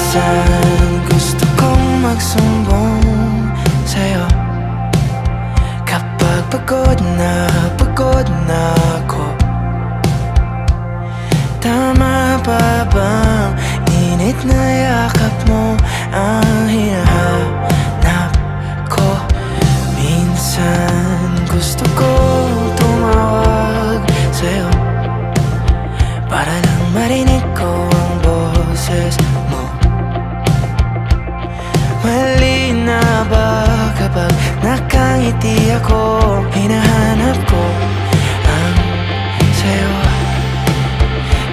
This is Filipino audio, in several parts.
Minsan gusto kong magsumbong sa'yo kapag pagod na ako. Tama pa bang init na yakap mo ang hinahanap ko? Minsan gusto kong tumawag sa'yo para lang marinig ko ang boses mo. Mali na ba kapag nakangiti ako? Hinahanap ko ang sa'yo.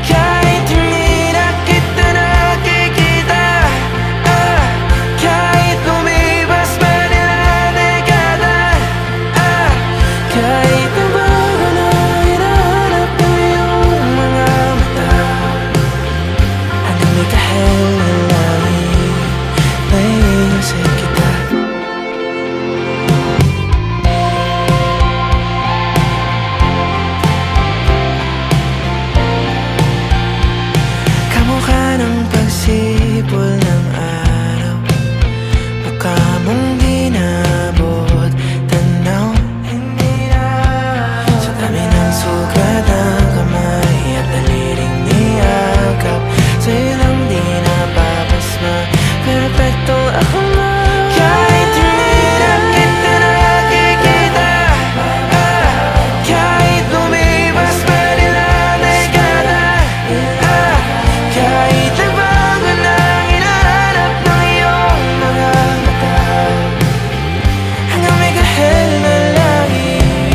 Kahit hindi na kita nakikita, kahit lumipas pa nila dekada, kahit nabago na hinahanap ko yung mga mata, hanggang may kahel na langit, naiisip kita. Kamukha ng pagsipol ng araw, mukha mong di naabot tanaw. Sa dami ng sugat ng kamay at daliring niyakap, sa'yo lang di napapasma, perpekto ako nga. Kahit hindi na kita nakikita, kahit lumipas pa nila dekada, kahit nagbago na hinahanap ng iyong mga mata, hanggang may kahel na langit,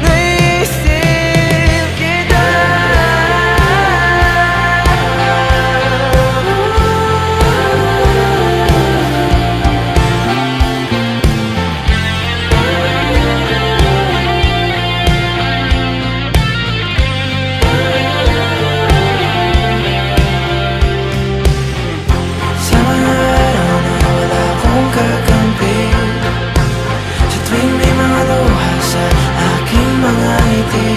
naiisip kita. Sa mga araw na wala akong kakampi, sa tuwing may mga luha sa aking mga ngiti,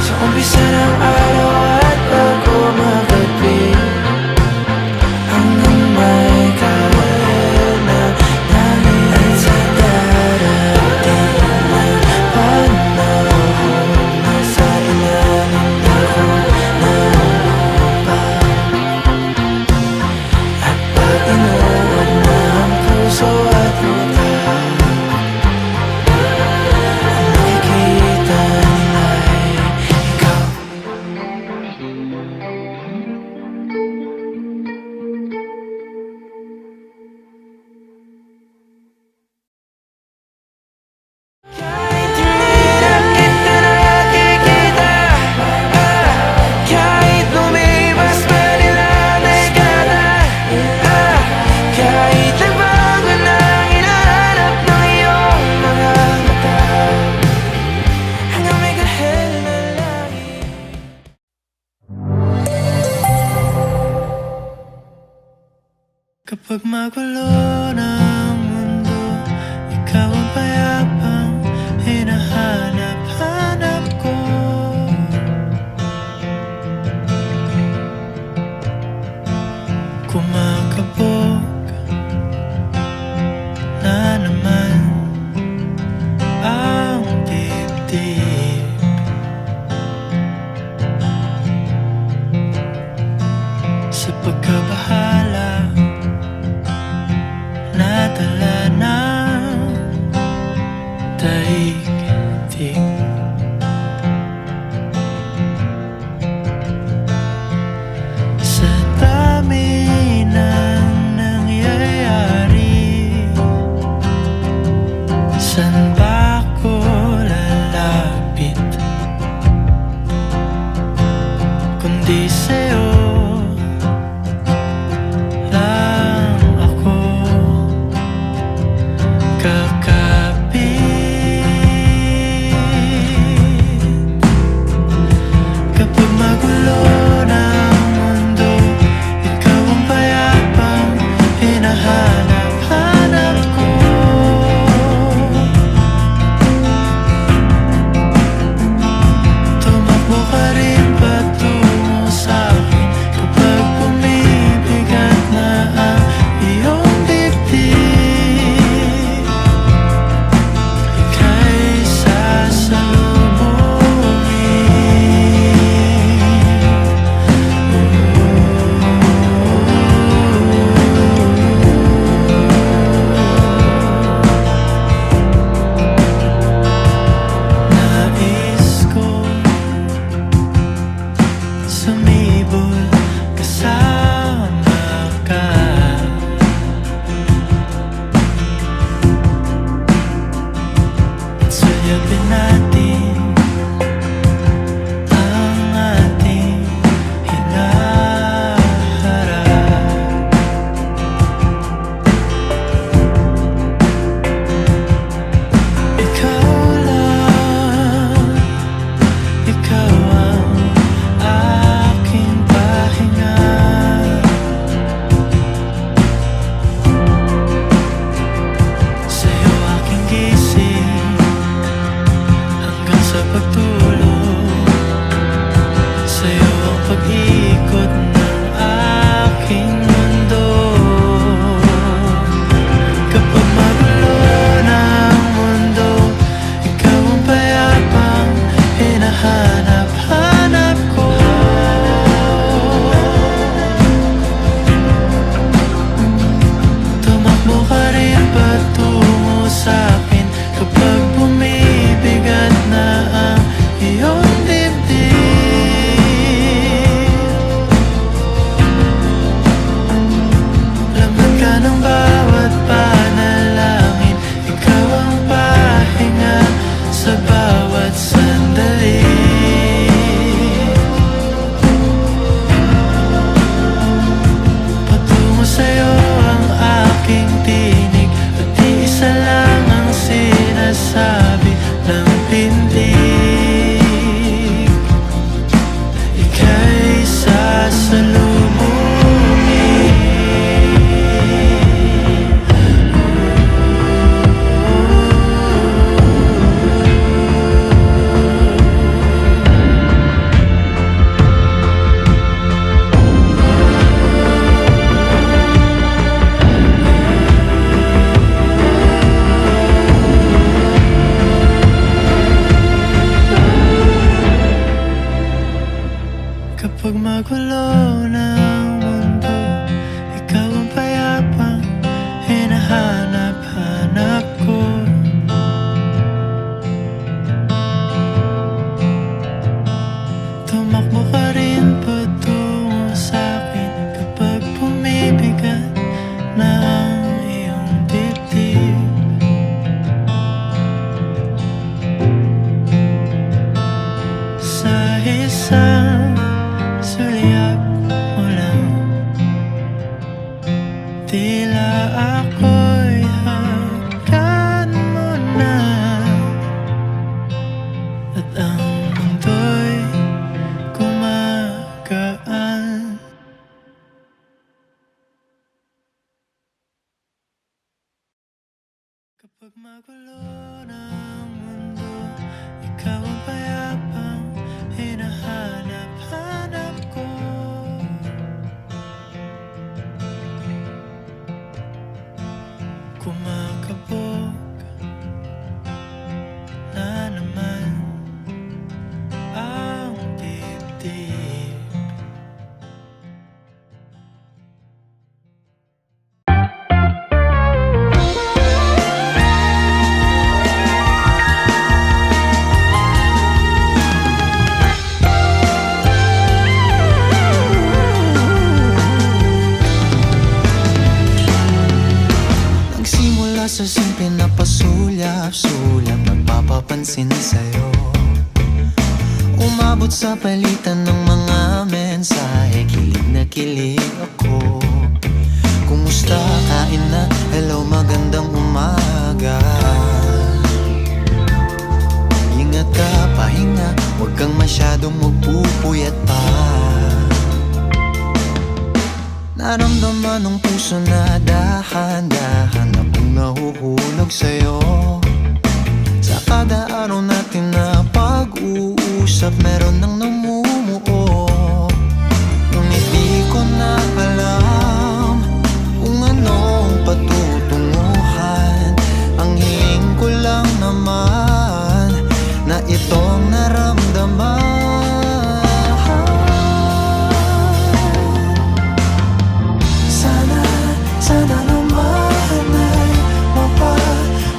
sa umpisa ng araw at bago maggabi, hanggang may kahel na langit, sa darating na panahon, nasa ilalim ako ng lupa. At pag inuod na ang puso at lupa, ang nakikita nila'y ikaw. Kahit hindi na kita nakikita, kahit lumipas pa nila dekada, kahit nagbago na hinahanap ng iyong mga mata, hanggang may kahel na langit. Kapag magulo ng mundo, ikaw ang payapang hinahanap-hanap ko. Kumakabog na naman ang dibdib, sa pagkabahala nadala ng ng mundo, ikaw ang payapang hinahanap-hanap ko. Tumakbo ka rin patungo sa'kin kapag bumibigat na ang iyong dibdib. Sa isang sulyap mo lang, tila ako'y hagkan mo na, at ang mundo'y gumagaan. Kapag magulo ng mundo, ikaw ang payapang hinahanap-hanap ko. Kumakabog na naman ang dibdib. Nagsimula sa simple na pasulyap-sulyap, nagpapapansin sa'yo. Umabot sa palitan ng mga mensahe, kilig na kilig ako. Kumusta, kain na, hello, magandang umaga. Ingat ka, pahinga, huwag kang masyadong magpupuyat pa. Naramdaman ng puso na dahan-dahan akong nahuhulog sa'yo. Sa kada araw natin na pag-uusap, meron nang namumuo. Ngunit di ko na alam kung anong patutunguhan. Ang hiling ko lang naman na itong naramdaman. Sana naman ay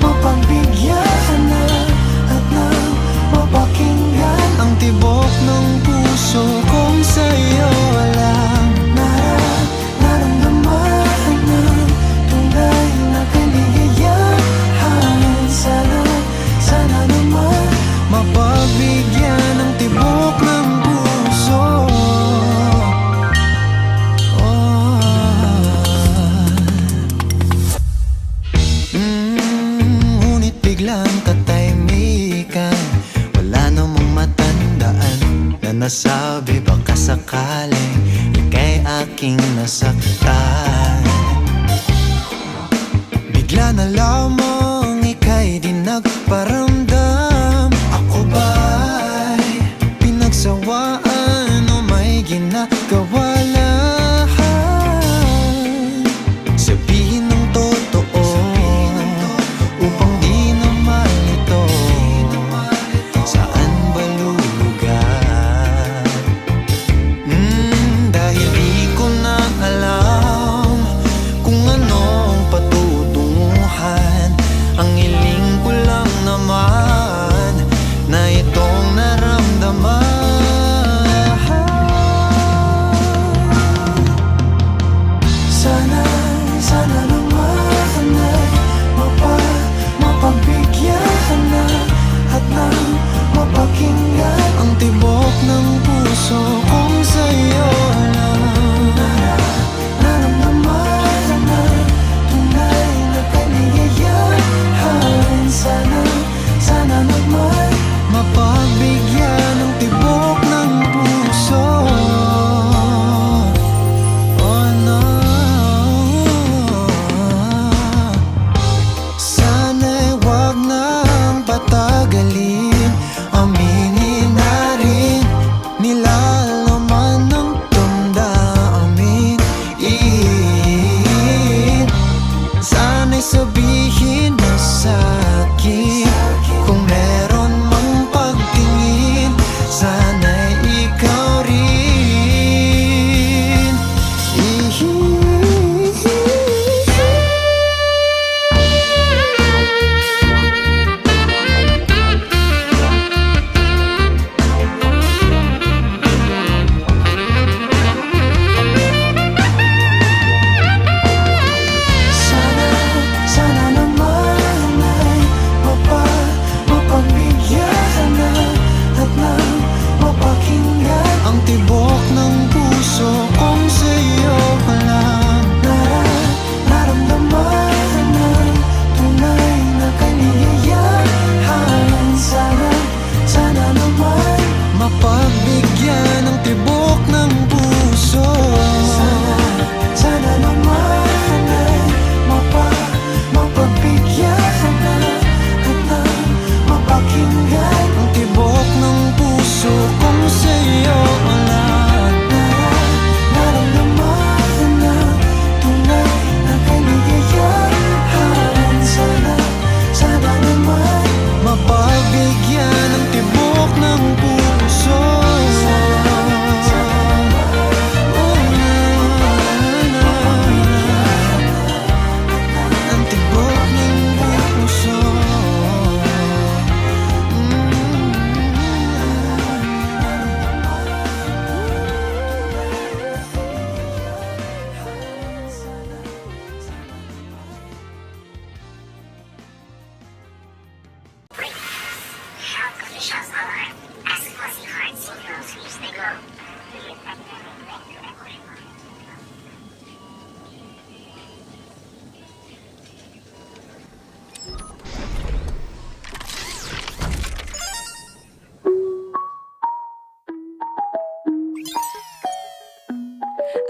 mapagbigyan na at nang mapakinggan ang tibok ng puso kong sa'yo lang naramdaman ng tunay na kaligayahan. Sana naman mapagbigyan ng tibok ng puso. Ngunit biglang katahimikan, wala namang matandaan na nasabi baka sakaling ika'y aking nasaktan. Bigla na lamang ika'y di nagparamdam. Ako ba'y pinagsawaan o may ginagawa lang? Sabihin ng totoo upang di na malito. Saan ba lulugar? Dahil di ko na alam kung anong patutunguhan. Ang hiling ko lang naman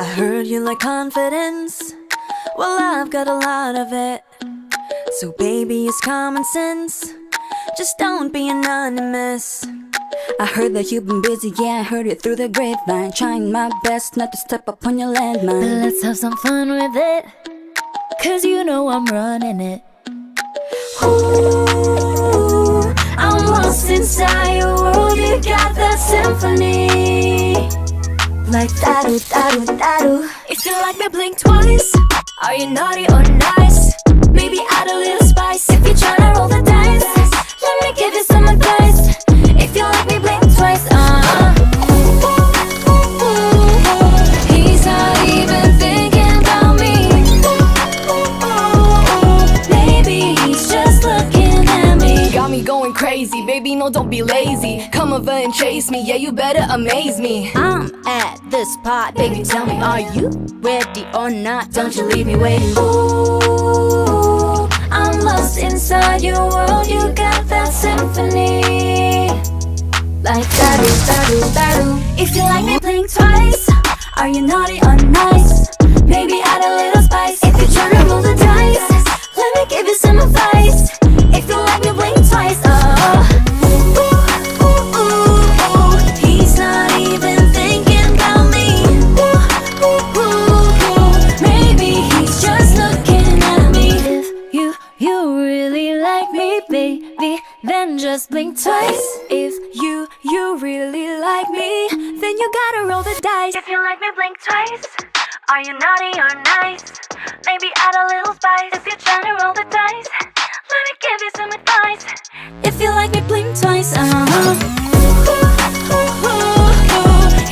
I heard you like confidence. Well, I've got a lot of it. So baby, it's common sense. Just don't be anonymous. I heard that you've been busy, yeah, I heard it through the grapevine. Trying my best not to step up on your landmine. But let's have some fun with it, 'cause you know I'm running it. Ooh, I'm lost inside your world, you got that symphony. Like da-do, da-do, da-do. If you like me, blink twice. Are you naughty or nice? Maybe add a little spice. If you're tryna roll the dice, let me give you some advice. If you like me, blink twice. He's not even thinking about me. Maybe he's just looking at me. Got me going crazy, baby, no, don't be lazy. Come over and chase me, yeah, you better amaze me. I'm at the spot, baby, tell me, are you ready or not? Don't you leave me waiting. Ooh, I'm lost inside your world, you got that symphony. Like da-do, da-do, da-do. If you like me, blink twice. Are you naughty or nice? Maybe add a little spice. If you're trying to roll the dice, let me give you some advice. If you like me, blink twice. He's not even thinking about me. Maybe he's just looking at me. If you really like me, baby, then just blink twice. If you really like me, then you gotta roll the dice. If you like me, blink twice. Are you naughty or nice? Maybe add a little spice. If you're trying to roll the dice, let me give you some advice. If you like me, blink twice.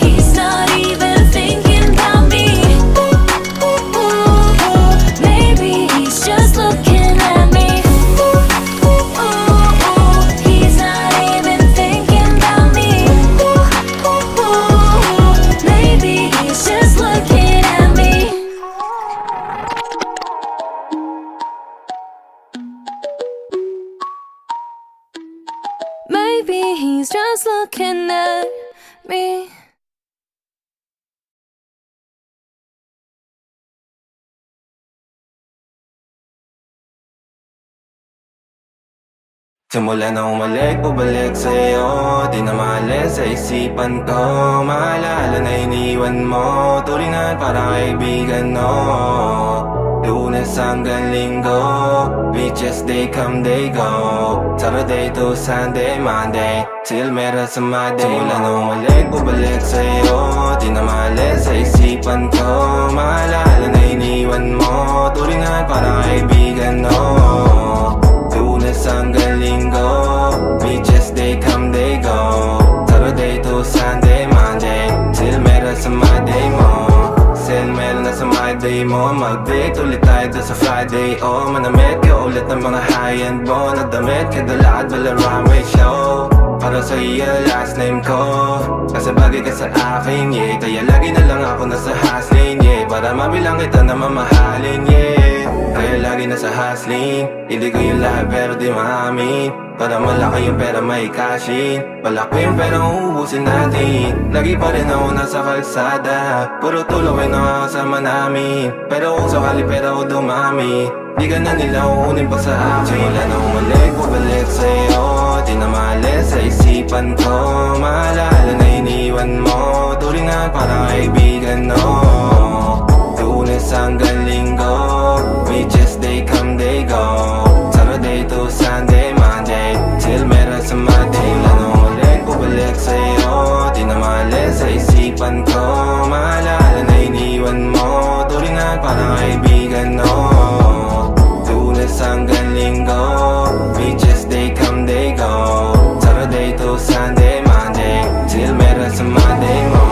He's not even thinking about me. Maybe he's just looking at me. He's not even thinking about me. Maybe he's just looking at me. Maybe he's just looking at me. Simula na umalik, pabalik sa'yo. Di na maalis sa isipan ko. Maalala na iniwan mo. Turingan para kaibigan, no. Lunes hanggang Linggo, beaches they come, they go. Saturday to Sunday, Monday, till meron sa Monday. Simula na umalik, pabalik sa'yo. Di na maalis sa isipan ko. Maalala na iniwan mo. Turingan para kaibigan, no. Lunes hanggang Linggo, beaches they come, they go. Saturday to Sunday, Monday, till meron sa Monday mo. Sale meron na sa Monday mo. Mag-date ulit tayo doon sa Friday. Oh, manamit ka ulit ng mga high-end mo. Nadamit ka dalakad wala runway show. Para sa iyo last name ko, kasi bagay ka sa akin, yeah. Kaya lagi na lang ako nasa hustling, yeah. Para mabilang kita na mamahalin, yeah. Kaya lagi nasa hustling. Hindi ko yung lahat pero di maamin. Para malaki yung pera may cashin. Palaki yung pera uubusin natin. Lagi pa rin ako nasa kalsada. Puro tulong ay nakakasama namin. Pero kung sakali pera ko dumami, di ka na nila uunin pa sa akin. Simula na umalik, bubalik sa'yo. Di na maalis sa isipan ko. Maalala na iniwan mo. Turingan para kaibigan, no. Lunes hanggang Linggo, beaches they come, they go. Saturday to Sunday, Monday, till meron sa Monday. Simula na umalik, bubalik sa'yo. Di na maalis sa isipan ko. Maalala na iniwan mo. Turingan para kaibigan, no. Lunes hanggang Linggo, beaches they come, they go. Saturday to Sunday, Monday, till meron sa Monday mo.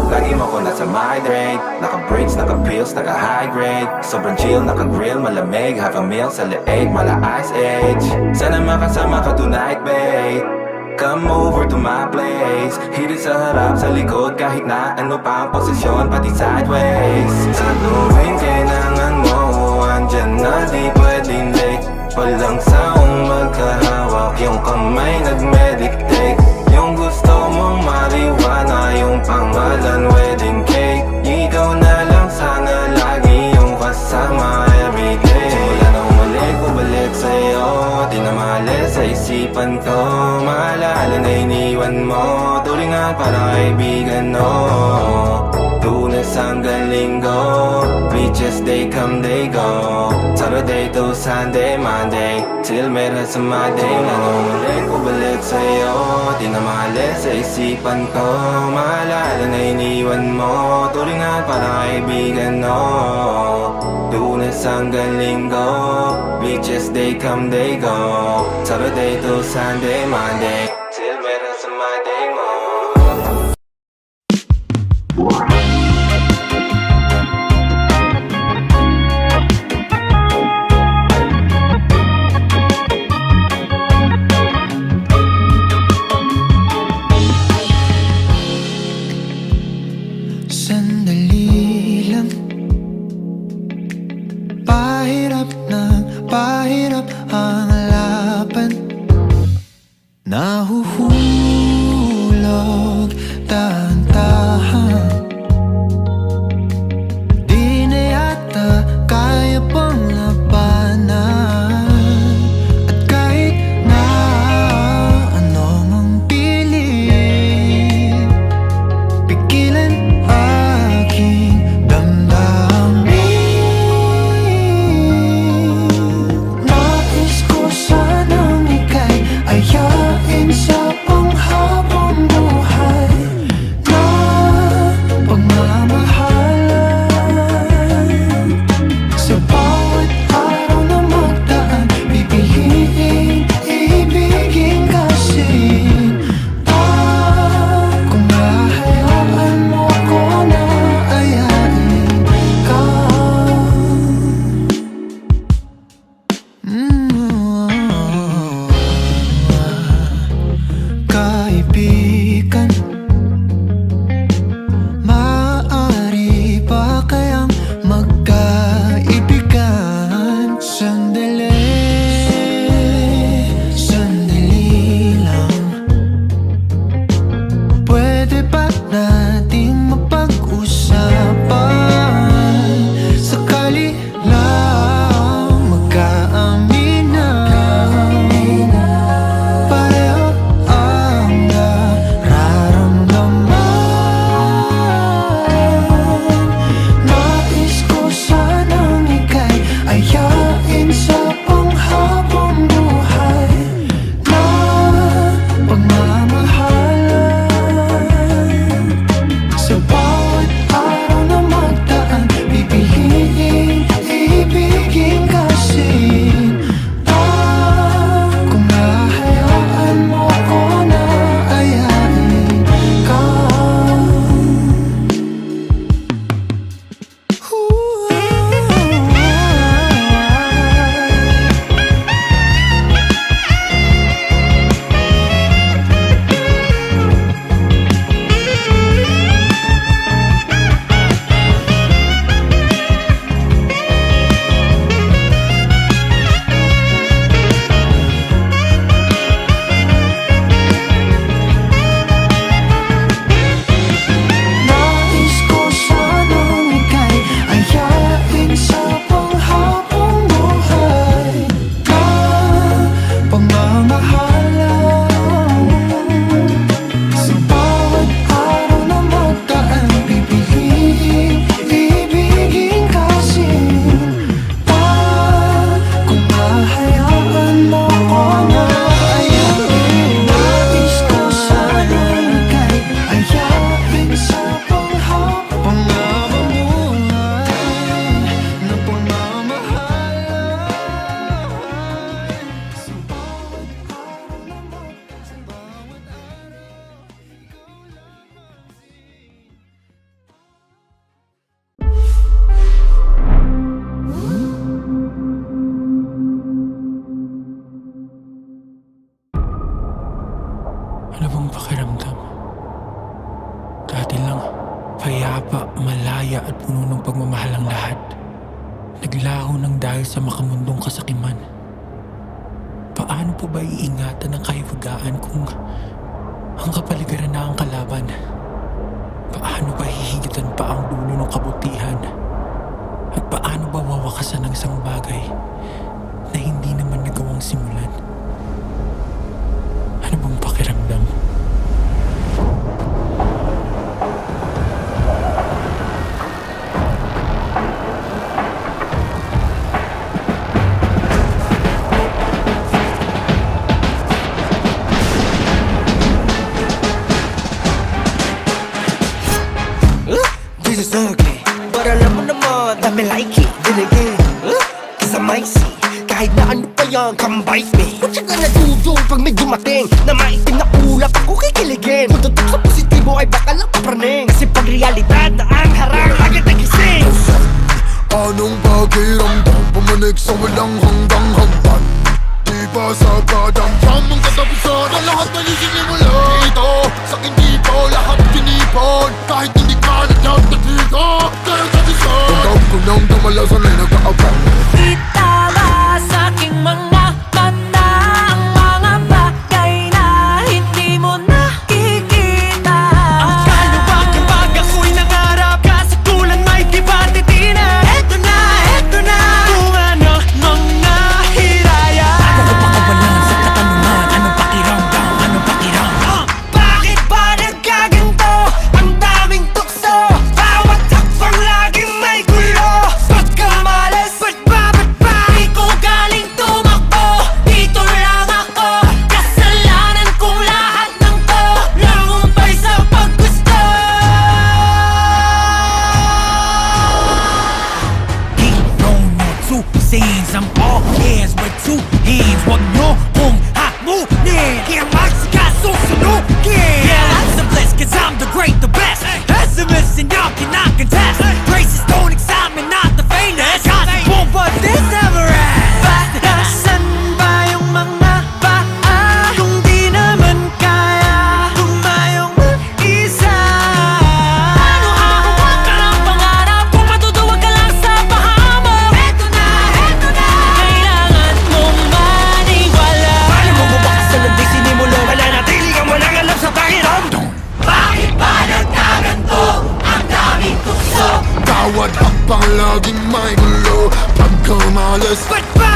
Lagi mo ko nasa migrate. Naka-breaks, naka-pills, naka-high grade. Sobrang chill, naka-grill, malamig. Have a meal sa leeg, mala ice age. Sana makasama ka tonight, babe. Come over to my place. Hirit sa harap, sa likod, kahit na ano pa ang posisyon, pati sideways. Sa tuwing kailangan mo, andyan na, di pwedeng late. Walang saong magkahawak, yung kamay nag-meditate. Yung gusto mong mariwana, yung pangalan wedding cake. Ikaw Turingan parang kaibigan, no. Lunes hanggang Linggo, beaches they come they go. Saturday to Sunday, Monday till meron sa Monday. Nangungulit ko balik sa'yo, di na maalis sa isipan ko. Maalala na iniwan mo, turingan parang kaibigan, no. Lunes hanggang Linggo, beaches they come they go. Saturday to Sunday, Monday till meron sa Monday mo. Sandali lang, pahirap ng pahirap ang laban. Nahuhulog dahan-dahan, di na yata kaya pang labanan. At kahit na ano mang pilit, pigilan aking damdamin. Nais ko sanang ika'y ayain sa panghabang buhay na pagmamahalan. Sa bawat araw na magdaan, pipiliin ibigin kasing kung hahayaan mo ko na ayain ka. Kaibigan, maaari ba kayang magkaibigan? Sandali lang, pwede ba nating mapag-usapan? Sakali lang magkaaminan, pareho ang nararamdaman. Nais ko sanang ika'y ayain sa panghabang buhay na pagmamahalan. Sa bawat araw na magdaan, pipiliin ibigin kasing kung hahayaan mo ko na ayain ka. Nais ko sanang ika'y ayain sa panghabang buhay na pagmamahalan. Sa bawat araw na magdaan, pipiliin ibigin kasing kung hahayaan mo ko na ayain. Nais ko sanang ika'y ayain sa panghabang buhay na pagmamahalan. Sa bawat araw na magdaan, sa bawat Ano bang pakiramdam? Dati lang, payapa, malaya at puno ng pagmamahal ang lahat. Naglaho ng dahil sa makamundong kasakiman. Paano po ba iingatan ng kaibigan kung ang kapaligiran na ang kalaban? Paano ba hihigitan pa ang dulo ng kabutihan? At paano ba wawakasan ang isang bagay na hindi naman nagawang simulan? Ano bang pakiramdam? me like it, then again cause I might see kahit na ano pa yan, come bite me. What you gonna do pag may dumating na maitim na ulap ako kikiligin? Kung tutok sa positibo ay baka lang papraning. Kasi pag realidad na ang harang agad nagising. Anong pakiramdam? Pumanig sa walang hanggang hagdan. Di ba sa kadamdam ang katapusan ang lahat na isinimula ito? Sa hindi pa lahat tinipon kahit hindi ka nagtatigo. Dahil kabisan Tandang ko nang damalasan ay nagkaabang. Itama sa aking mga mata ang mga bagay na hindi mo nakikita. Ang kaluwag kapag ako'y nangarap, kasatulan may di ba titinan? Eto na, kung ano mga hiraya. Ako ko pakawalan sa katanungan, anong pakiramdam, anong pakiramdam? Bakit ba nagkaganto? Ang daming tukso, bawat hakbang laging may gulo. Pagkamalas, ba't ba? Di ko galing tumakbo, dito lang ako. Kasalanan kong lahat ng to, nangumpay sa paggusto. Hero no two scenes, I'm all ears with two hands. Wag nyo kong hamunin, kaya magsikasunugin. Yeah, that's a bliss, cause I'm the great, the best. Pessimist and y'all cannot contest. Races don't excite me, not the famous. Gossip, but this never ends. Nasaan ba yung mga paa? Kung di naman kaya, tumayong mag-isa. Ano hawak ka ng pangarap kung matutuwag ka lang sa pahamok? Eto na, kailangan mong maniwala. Paano mo bubakasan ng di sinimula? Mananatili kang walang alam sa pakiramdam. Bakit ba nagkaganto? Ang daming tukso. Bawat hakbang laging may gulo. Pagkamalas Ba't ba?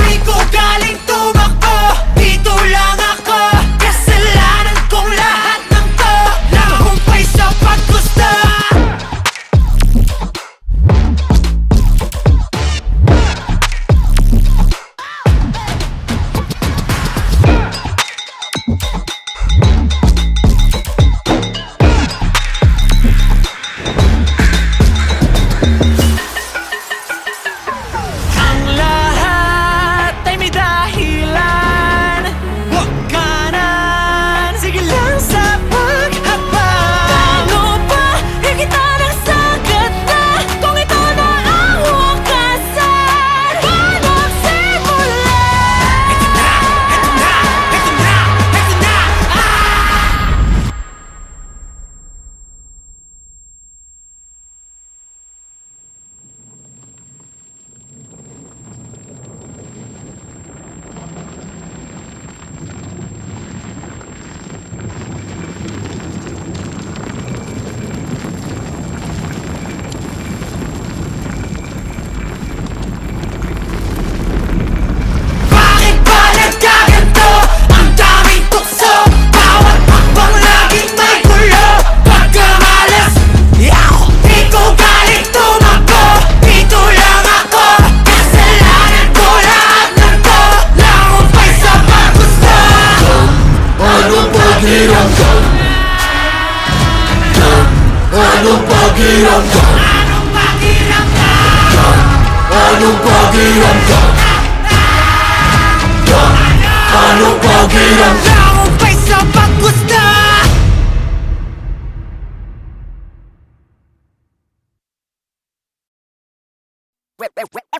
Di ko galing tumakbo, dito lang ako. Kasalanan kong lahat ng to, nangumpay sa paggusto. Ang lahat ay may dahilan. Huwag ka nan, sige lang sa paghapang. Ano ba? Higita ng sagat na kung ito na ang wakasan. Paano simula? Ito na, ito na, ito na, ito na. Bakit ba nagkaganto? Ang daming tukso, bawat hakbang laging may gulo. Pagkamalas, di ko galing tumakbo, dito lang ako. Kasalanan ko lahat ng to, nangumpay sa paggusto. Anong pakiramdam? Anong pakiramdam? Anong pakiramdam? Anong pakiramdam? Anong pakiramdam? Nangumpay sa paggusto.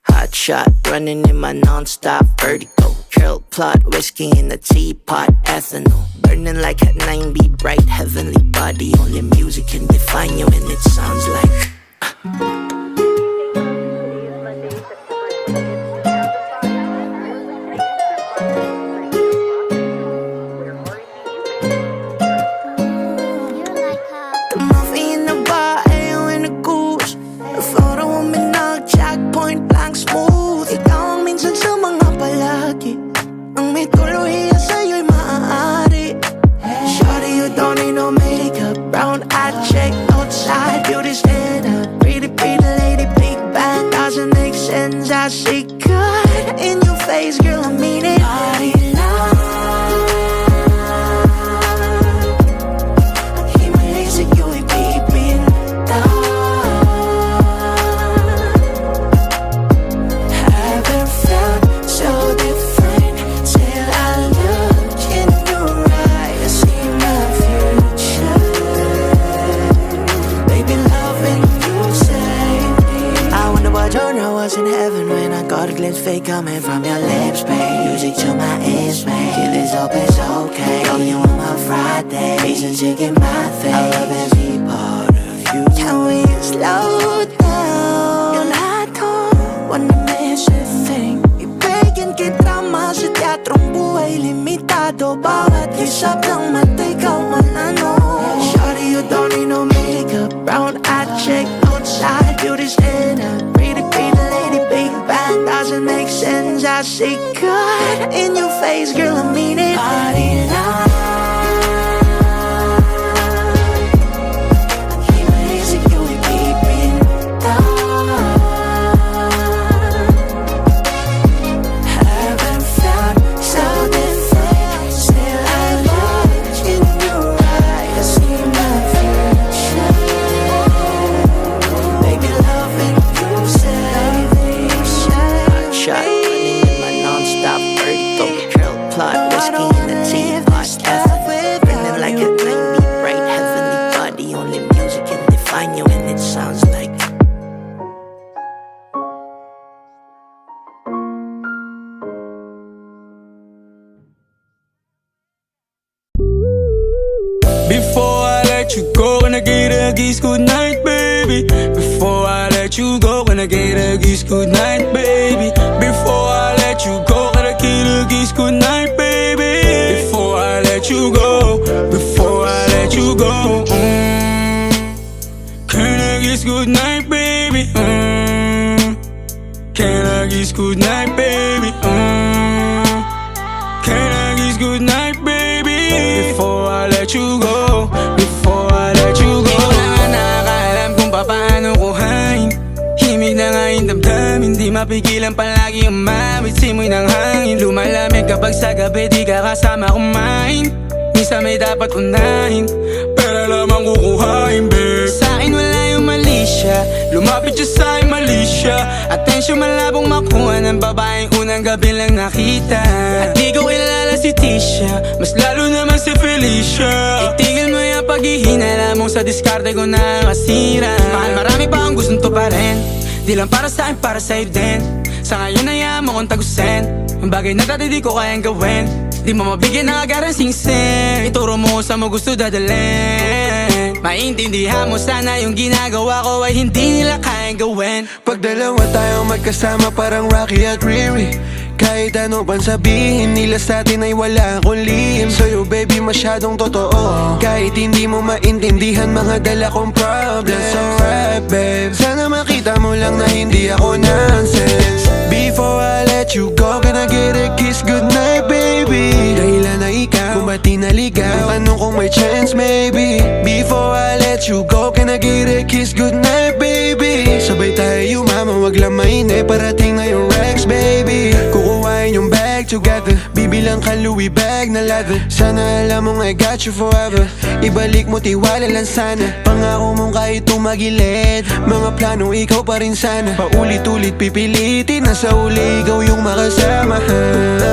Hot shot, running in my non-stop vertigo. Trail plot, whiskey in the teapot, ethanol. Burning like at 9B, bright heavenly body. Only music can define you, and it sounds like. The movie in the bar, AO in the goose. The photo of me nag-jack, point blank smooth. Ikaw ang minsan sa mga palagi. Ang may tuluhiya sa'yo'y maaari. Shawty, you don't need no makeup. Brown eye check outside, beauty stand up. Pretty, pretty lady, big bang. Doesn't make sense, I see good in your face, girl, I mean it. Body love. Himalays at you, ay pipin. was in heaven when I got a glimpse fake coming from your lips, babe. Music to my ears, babe. Give this up, it's okay. Call you on my Friday. Reasons you get my face. I love every part of you. Can we slow down? Yung lahat ko, wanna miss a thing. Ibigin kita mas sa teatrong buhay limitado. Bawat isap ng mata, ikaw man ano. Shawty, you don't need no makeup. Brown-eyed chick, outside, beauty's in her. Pretty, pretty lady, big bang doesn't make sense. I see God in your face, girl, I mean it. Party night. Before I let you go, gonna get a kiss good night, baby. Before I let you go, gonna get a kiss good night, baby. Before I let you go, gonna get a kiss good night, baby. Before I let you go, before I let you go, can I kiss good night, baby? Can I kiss good night, baby? Can I kiss good night, baby? Before I let you go, before I let you go. Di ko na nga nakakaalam kung paano kuhain. Himig na nga yung damdamin, di mapigilan palagi umamit simoy ng hangin. Lumalamig kapag sa gabi di ka kasama kumain. Minsan may dapat unahin, pero lamang kukuhain, babe. Sa'kin wala yung mali siya, lumapit siya sa'kin mali siya. Atensyon malabong makuha ng babaeng unang gabi lang nakita. At di ko kilala si Tisha, mas lalo naman si Felicia. Itigil mo yung paghihinala mo sa diskarte ko na masira. Mahal, marami pa akong gustong tuparin, di lang para sa'kin, para sa'yo din. Sa ngayon ayaw mo kong tagusin ang bagay na dati di ko kayang gawin. Di mo mabigyan ng agarang sing-sing. Ituro mo sa mo gusto dadalhin. Maintindihan mo sana yung ginagawa ko ay hindi nila kayang gawin. Pag dalawa tayong magkasama parang Rocky at Riri. Kahit ano pang sabihin nila sa atin ay wala akong lihim. Sa'yo baby masyadong totoo, kahit hindi mo maintindihan mga dala kong problems. Alright babe, sana makita mo lang na hindi ako nonsense. Before I let you go, can I get a kiss goodnight baby? Dahilan na ikaw, kung ba't di naligaw, tanong kung may chance maybe. Before I let you go, can I get a kiss goodnight baby? Sabay tayo yumama, wag lang mainip, parating na yung Rex baby. Kukuhain yung bag together, bibilang ka Louis bag na leather. Sana alam mong I got you forever, ibalik mo tiwala lang sana. Pangako mong kahit tumagilid, mga plano ikaw pa rin sana. Paulit-ulit pipilitin na sa uli ikaw yung makasama.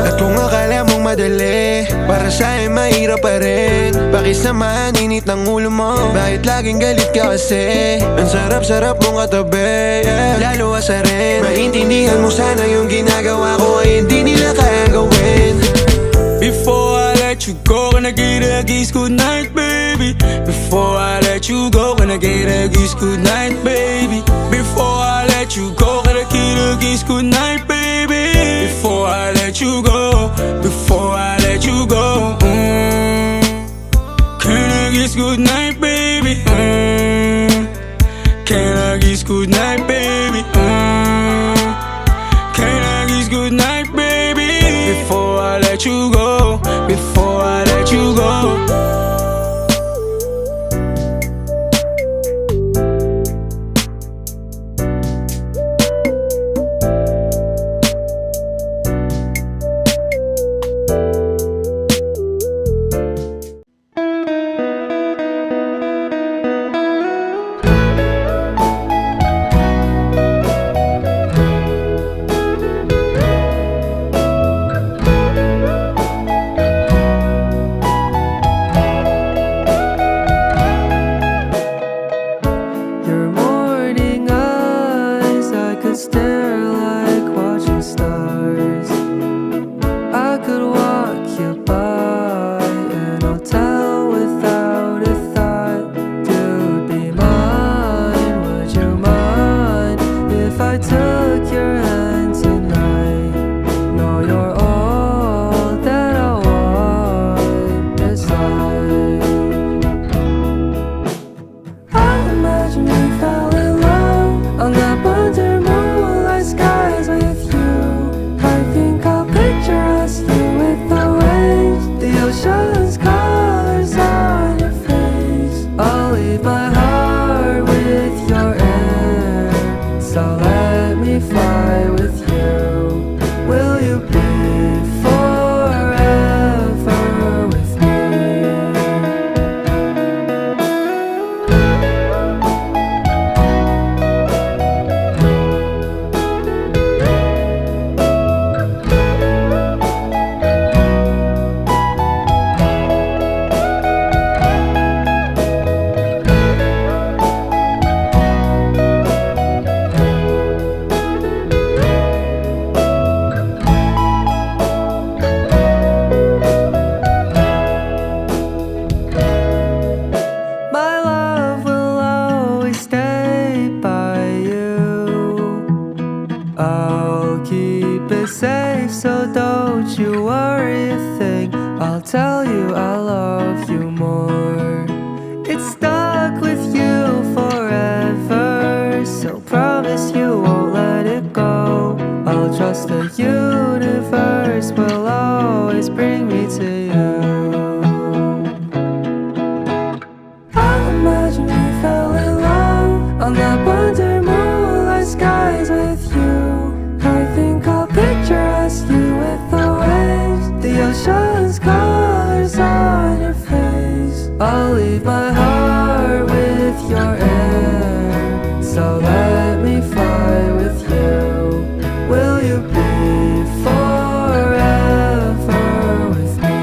At kung akala mong madali, para sa'yo mahirap pa rin. Pakisamahan init ng ulo mo, bakit laging galit ka kasi? Ang sarap-sarap mong katabi, yeah. Lalo asa rin, maintindihan mo sana yung ginagawa ko ay hindi nila kayang gawin. Before I let you go, gonna get a kiss good night, baby. Before I let you go, gonna get a kiss good night, baby. Before I let you go, gonna get a kiss good night, baby. Before I let you go, before I let you go, can I kiss good night, baby? Can I kiss good night, baby? Can I kiss good night, baby? Before I let you go, before I let you go. Your morning eyes, I could stare me fly with you. Will you be forever with me? My love will always stay by you. I'll keep it safe, so don't you worry a thing. I'll tell you I love you more. It's stuck with you forever, so promise you won't let it go. I'll trust the universe will always bring me to you. I imagine we fell in love on that wonder moonlight skies with you. I think I'll picture us, you with the waves, the ocean's colors on your face. I'll leave my heart with your air, so let me fly with you. Will you be forever with me?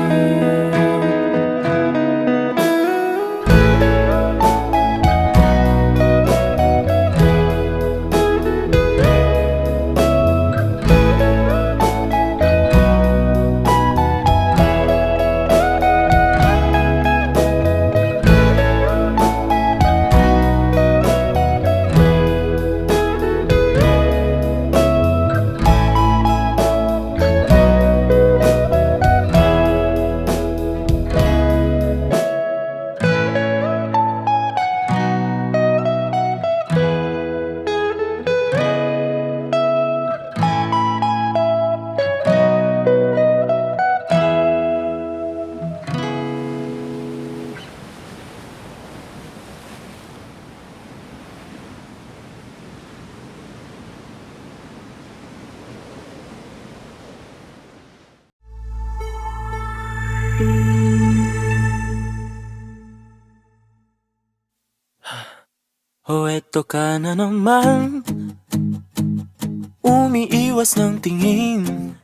O eto ka na naman, umiiwas ng tingin,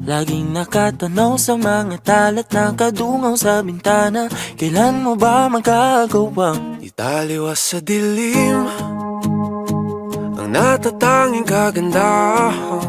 laging nakatanaw sa mga talat, nakadungaw sa bintana. Kailan mo ba magagawang Italiwas sa dilim ang natatanging kagandahan,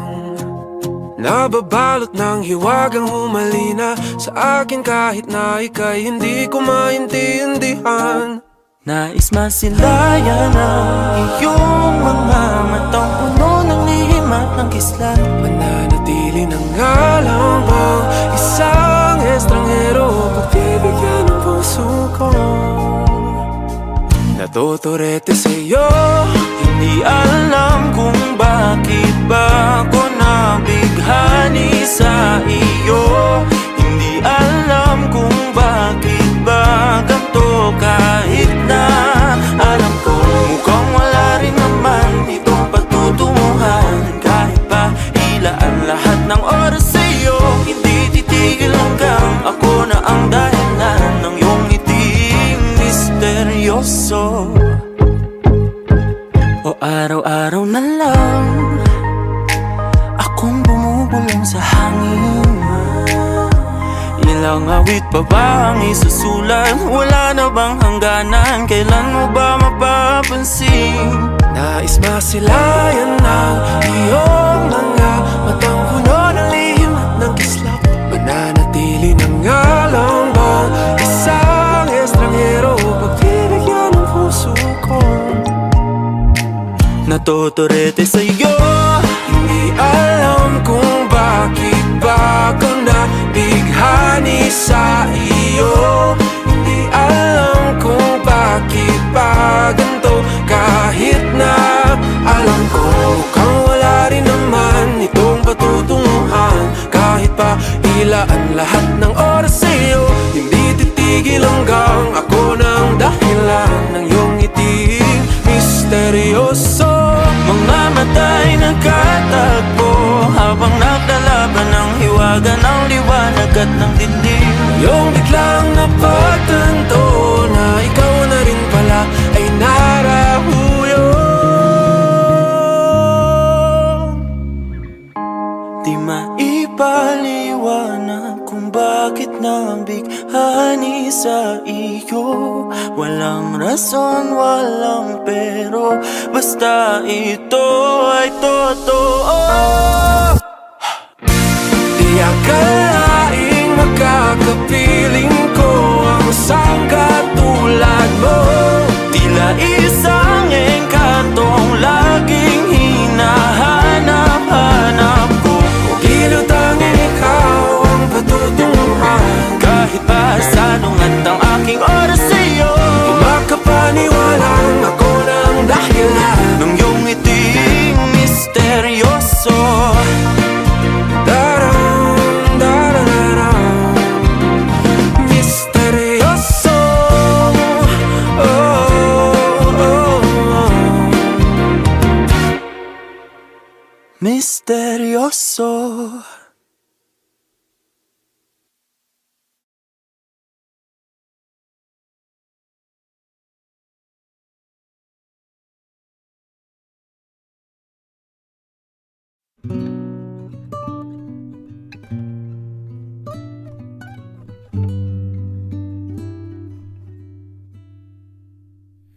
nababalot ng hiwagang humalina sa akin kahit na ika'y hindi ko maintindihan. Nais masilayan ang iyong mga matang puno ng lihim at ng kislat. Mananatili ng ngalang bang isang estranghero, pagbibigyan ng puso ko. Natuturete sa'yo, Hindi alam kung bakit ba ako nabighani sa iyo. Hindi alam kung bakit ba ganito, kahit na alam ko mukhang wala rin naman itong patutunguhan. Kahit pa ilaan lahat ng oras sa'yo, hindi titigil hanggang ako na ang dahilan ng iyong ngiting misteryoso. O araw-araw na lang akong bumubulong sa hangin. Ilang awit pa ba ang isusulat? Wala na bang hangganan? Kailan mo ba mapapansin? nais masilayan ng iyong mga matang puno ng lihim at ng kislap. Mananatili ng ngalang bang isang estranghero, pagbibigyan ng puso ko. Natuturete sa'yo, Hindi alam kung bakit ba ako nabighani sa iyo. Hindi alam kung bakit ba ganito, kahit na alam ko mukhang wala rin naman itong patutunguhan. Kahit pa ilaan lahat ng oras sa'yo, hindi titigil hanggang ako ng dahilan ng iyong ngiting misteryoso. mga bigat ng dinding. Yung biglang napagtanto na ikaw na rin pala ay narahuyo. Di maipaliwanag kung bakit nabighani sa iyo. Walang rason, walang pero, basta ito ay totoo. Di akalaing makakapiling ko ang isang katulad mo. Tila isang engkantong laging hinahanap-hanap ko. Tanging ikaw ang patutunguhan. Kahit pa sanungat ang aking oras sa'yo, di makapaniwalang ako ng dahilan ng iyong ngiting misteryoso. Darang, darararang, misteryoso. Oh, oh, oh. Misteryoso.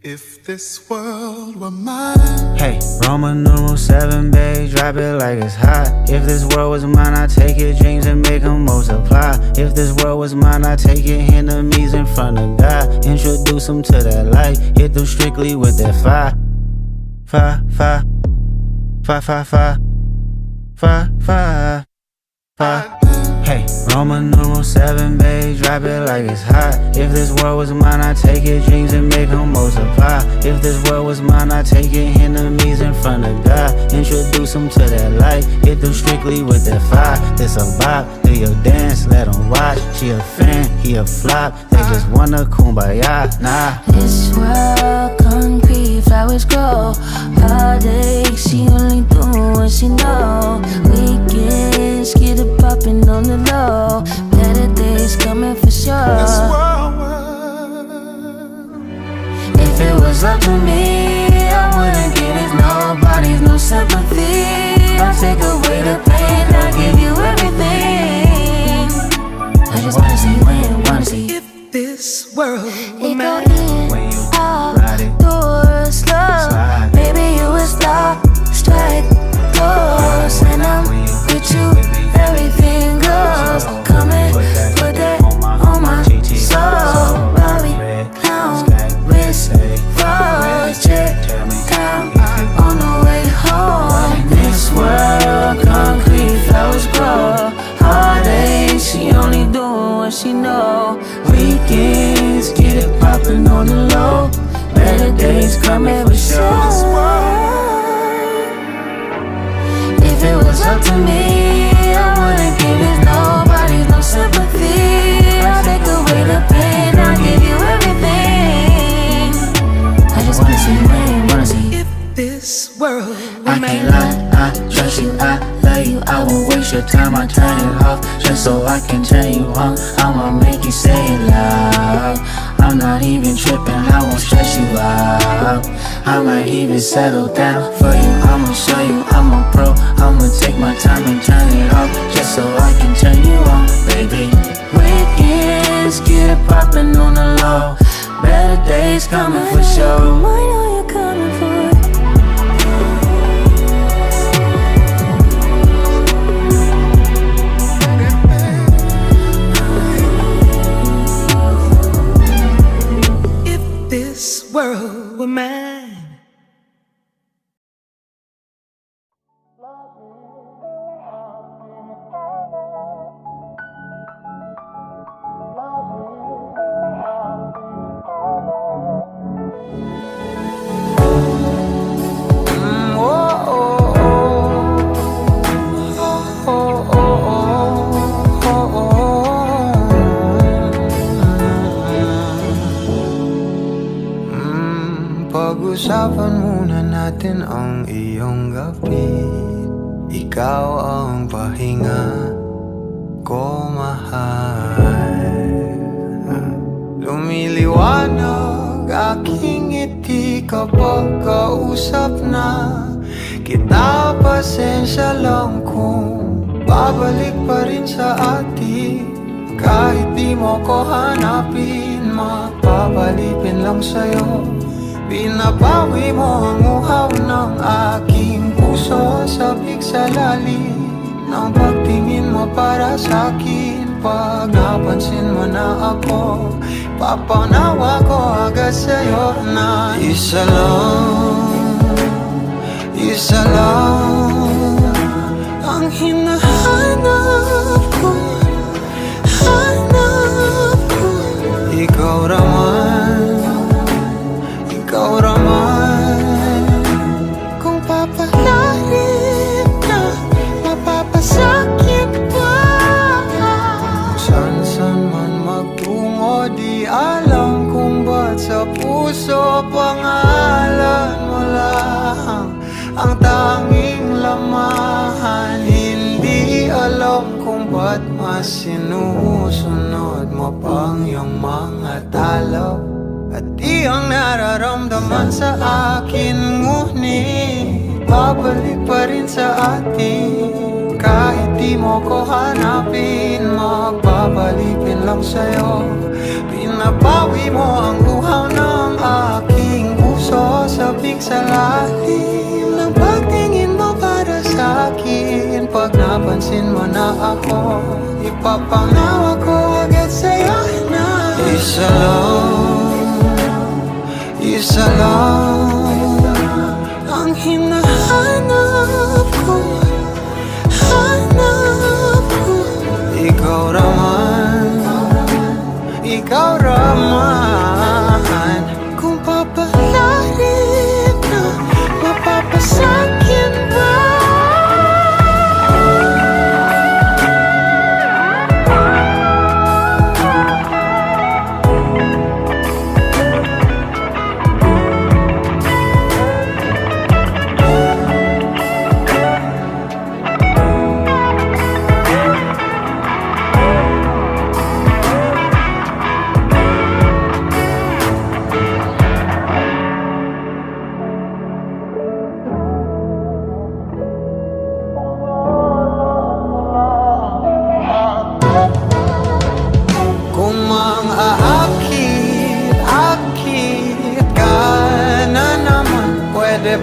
If this world were mine. Hey, Roman numeral 7, babe, drop it like it's hot. If this world was mine, I'd take your dreams and make them multiply. If this world was mine, I'd take your enemies in front of God. Introduce them to that light, hit them strictly with that fire. Fire, fire, fire, fire, fire, fire, fire, fire. Hey, Roman numeral 7, babe, drop it like it's hot. If this world was mine, I'd take your dreams and make them multiply. If this world was mine, I'd take your enemies in front of God. Introduce them to that light, hit them strictly with that fire. This a bop, do your dance, let them watch. She a fan, he a flop, they just wanna kumbaya, nah. This world concrete, flowers grow. Heartache, she only do what she know. Weekends, get it poppin' on the low. Better days coming for sure. If it was up to me, I wouldn't give it nobody's no sympathy. I'll take away the pain, I'll give you everything. I just wanna see you win, wanna see If this world were it go mine. in, out, door, slow. Maybe you would stop, strike, close. And I'm with you, everything goes. Come and put that on my soul. Robbie, clown, wrist, froze, check, down, on the way home. This world, concrete, flowers grow. Heartache, she only doing what she know. Weekends, get it poppin' on the low. Better days coming for sure. If it was up to me, I wouldn't give it nobody's no sympathy. I'll take away the pain, I'll give you everything. I just wanna see you win, wanna see. If this world were I mine. can't lie, I trust you, I love you. I won't waste your time, I turn it off just so I can turn you on. I'ma make you say it loud. I'm not even tripping, I won't stress you out. I might even settle down for you. I'ma show you I'm a pro. I'ma take my time and turn it off just so I can turn you on, baby. Weekends, get it poppin' on the low. Better days coming for sure. I know you're coming for it. If this world were mine. Pag-usapan muna natin ang iyong gabi. Ikaw ang pahinga. ko mahal. Lumiliwanag aking ngiti kapag kausap na kita. Pasensya lang kung babalik pa rin sa atin. Kahit di mo ko hanapin, mapapalipin lang sa'yo. Pinapawi mo ang uhaw ng aking puso. Sabik sa lalim ng pagtingin mo para sa'kin. Pag napansin mo na ako, papanawa ko agad sa'yo na isa lang ang hinahanap ko. Hanap ko. Ikaw raman, kung papalarin na, mapapasakit pa. San man magtungo, di alam kung ba't sa puso pangalan mo lang ang tanging lamahan. Hindi alam kung ba't mas sinusunod mo pang iyong mga talo. At di ang nararamdaman sa akin, ngunit babalik pa rin sa atin. Kahit di mo ko hanapin, magpapalipin lang sa'yo. Pinapawi mo ang uhaw ng aking puso. Sabik sa lalim ng pagtingin mo para sa'kin. Pag napansin mo na ako, ipapanawa ko agad sa'yo na isa lang ang hinahanap ko. Hanap ko. Ikaw raman, kung papalarin na, mapapasakit ba?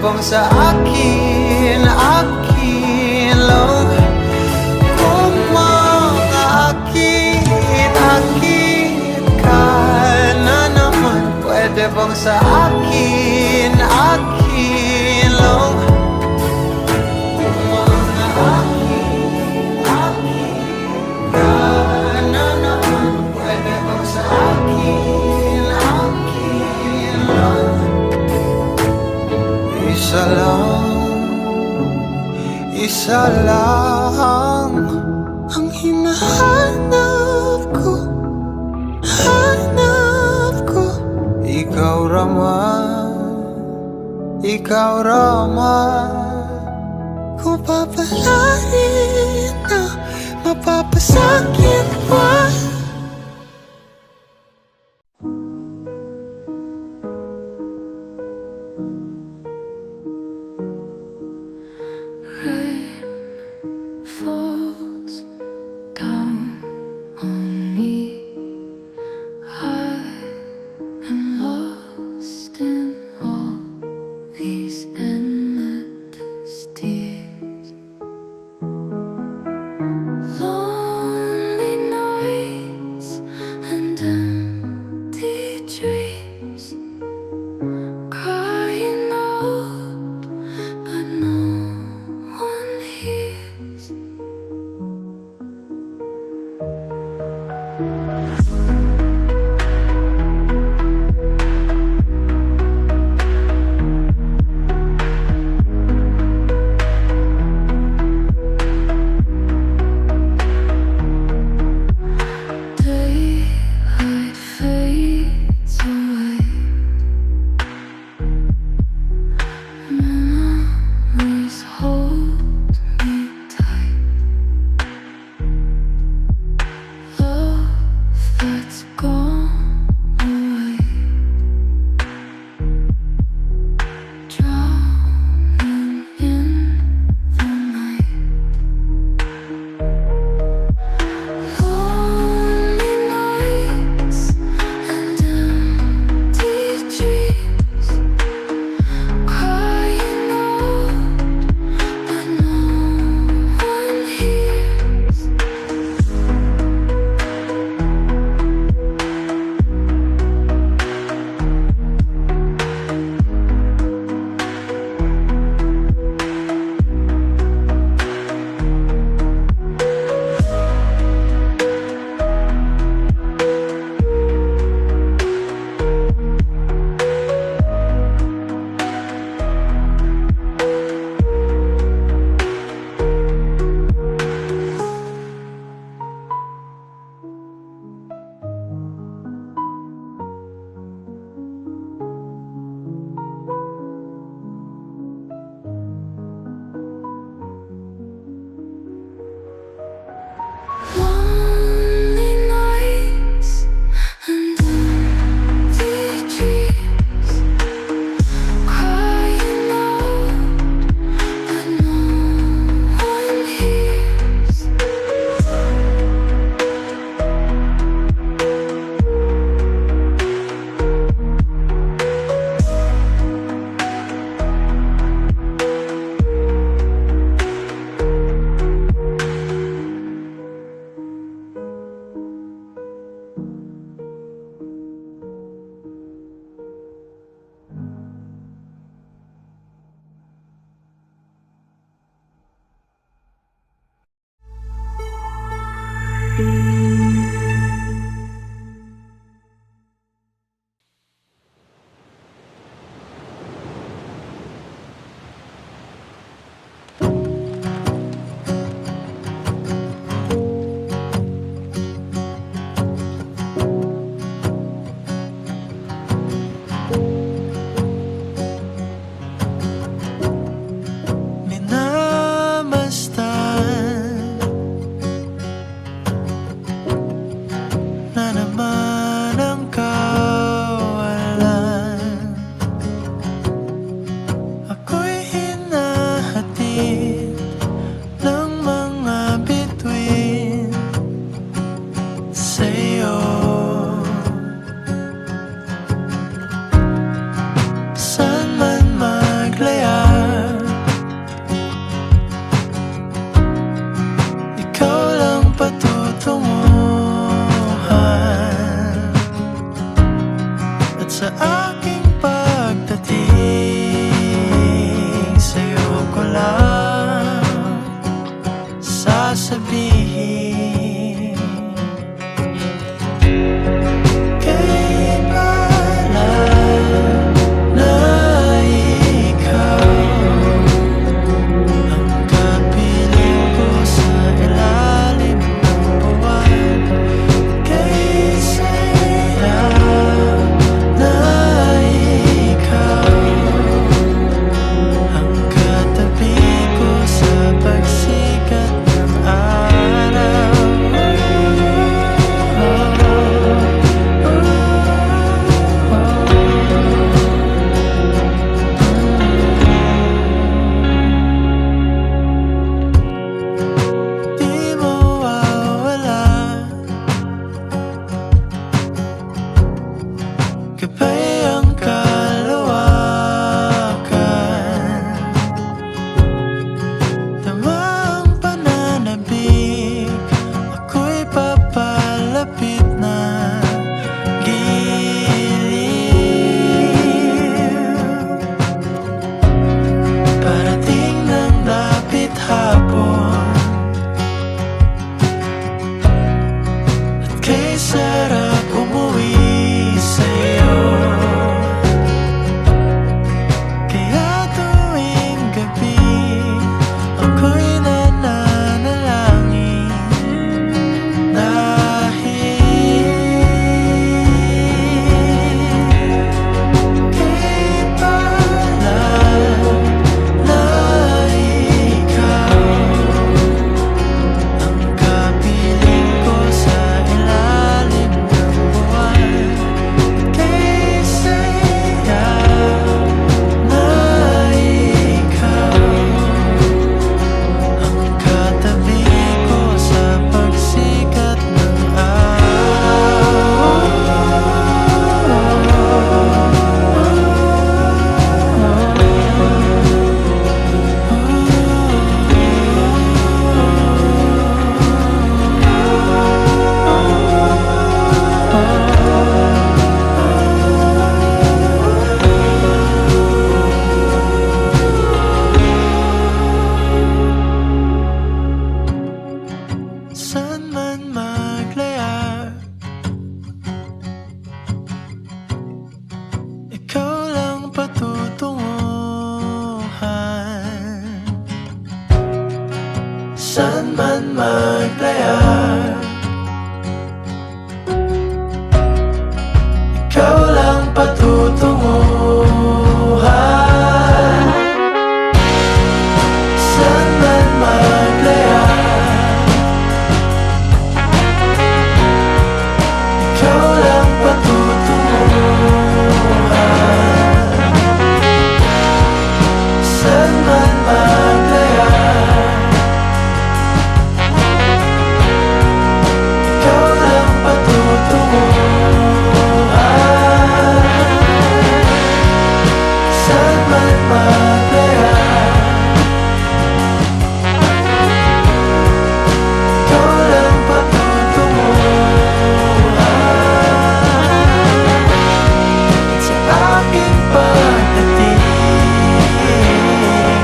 Bang sa akin lang. Kung makakakit ka na naman, pwede bang sa akin lang. Kung makakakit ka na naman, pwede bang sa akin lang. Isa lang ang hinahanap ko. Hanap ko. Ikaw raman, kung papalarin na, mapapasakit pa. Falls down on me. I am lost in all these endless tears. Lonely nights. saan man maglaya. Ikaw lang patutunguhan, saan man maglaya. Ikaw lang patutunguhan, saan man maglaya. Ikaw lang patutunguhan, saan man maglaya. Ikaw lang patutunguhan. Sa aking pagdating,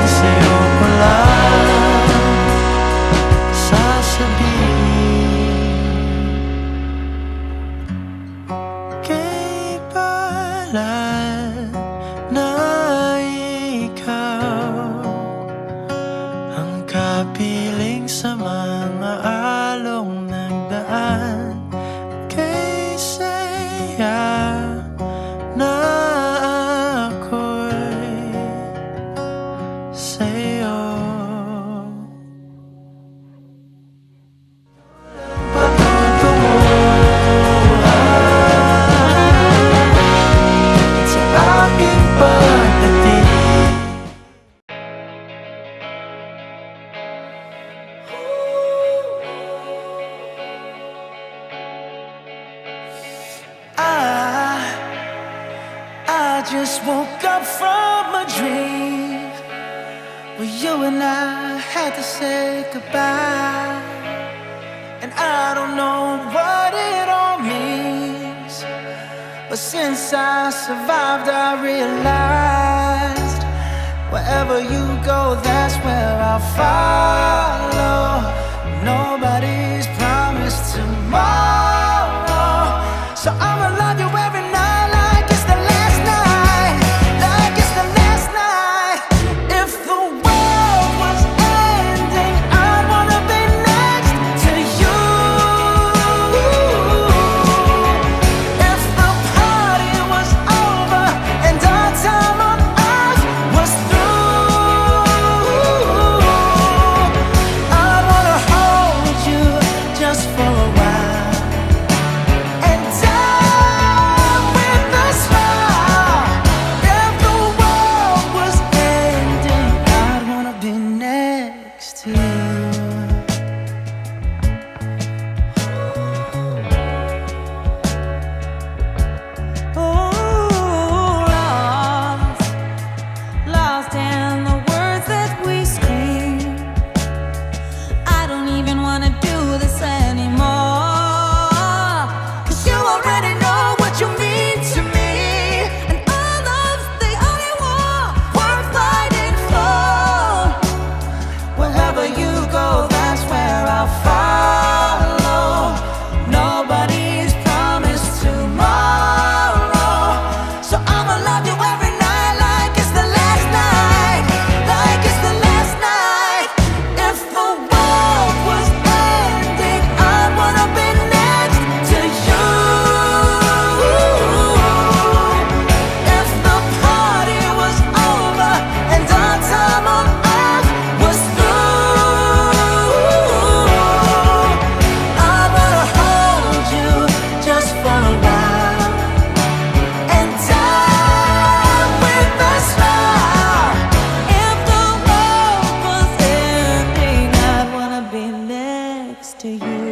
sa'yo ko lang sasabihin. Kay palad na ikaw ang kapiling sa mga along nagdaan. Kay saya na ako'y sa'yo. Patutunguhan sa aking pagdating. I just woke up from a dream where you and I had to say goodbye. And I don't know what it all means, but since I survived I realized wherever you go, that's where I'll follow. Nobody's promised tomorrow, so I'ma love you every night like it's the last night, like it's the last night. If the world was ending, I'd wanna be next to you. If the party was over and our time on earth was through, I'd wanna hold you just for a while and die with a smile. If the world was ending, I'd wanna be next to you. Lost in the words that we scream. I don't even wanna do this anymore, 'cause you already know what you mean to me, and our love's the only war worth fighting for. Wherever you go, that's where I'll follow. Nobody's promised tomorrow, so I'ma love you every night like it's the last night, like it's the last night. If the world was ending, I'd wanna be next to you. If the party was over and our time on earth was through, I'd wanna hold you just for a while and die with a smile. If the world was ending, I'd wanna be next to you.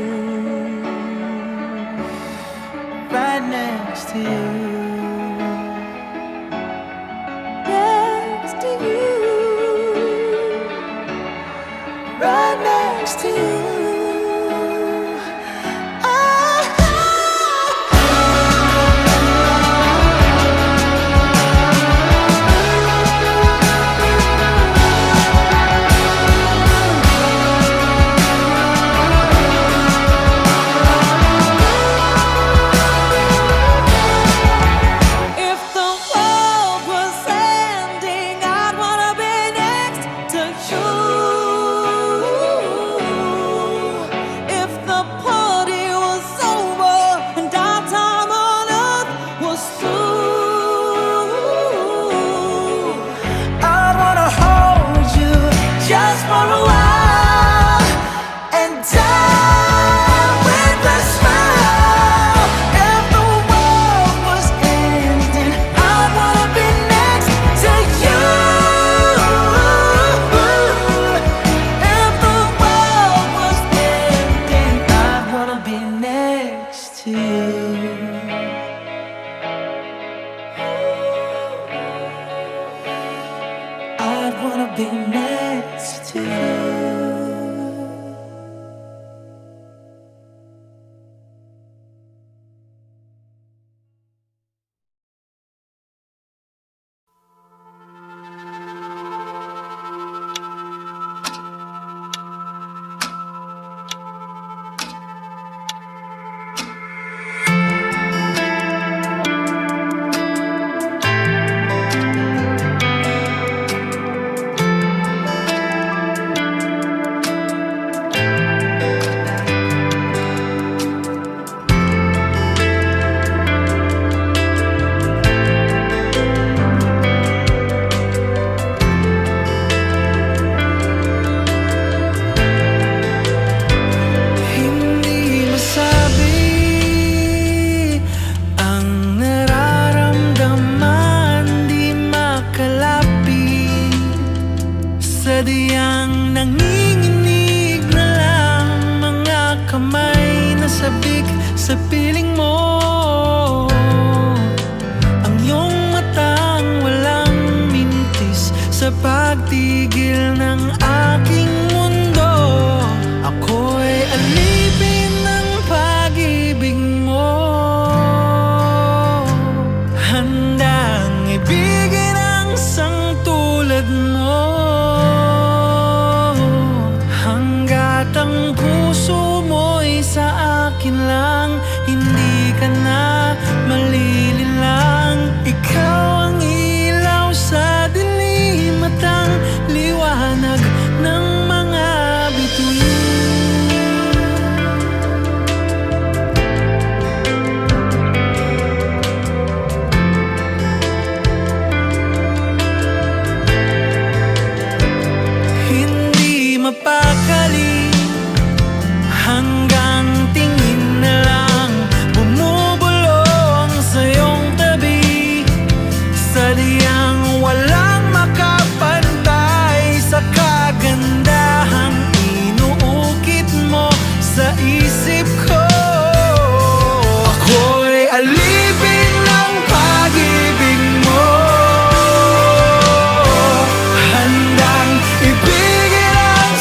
Right next to you. Next to you. Right next to you. If the world was ending, I'd wanna be next to you. last for a while. And die with a smile. If the world was ending, I'd wanna be next to you. If the world was ending, I'd wanna be next to you. I'd wanna be next to you. Hindi masabi ang nararamdaman, di makalapit. Sadyang nanginginig na lang mga kamay na sabik sa piling mo. Ang iyong matang walang mintis sa pagtigil ng aking mundo. Ako'y alipin ng pag-ibig mo, handang ibigin ang sangtulad mo. Hanggat ang puso mo'y sa akin lang, hindi ka na malililang. Ikaw ang ilaw sa dilim at ang liwanag ng mga bituin. Hindi mapakali hanggang tingin na lang bumubulong sa iyong tabi. Sadyang walang makapantay sa kagandahang inuukit mo sa isip ko. Ako'y alipin ng pag-ibig mo, handang ibigin ang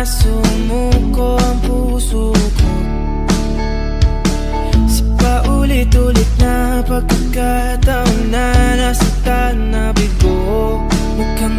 sumuko ang puso ko sa paulit-ulit na pagkakataon na nasaktan na bigo. Huwag kang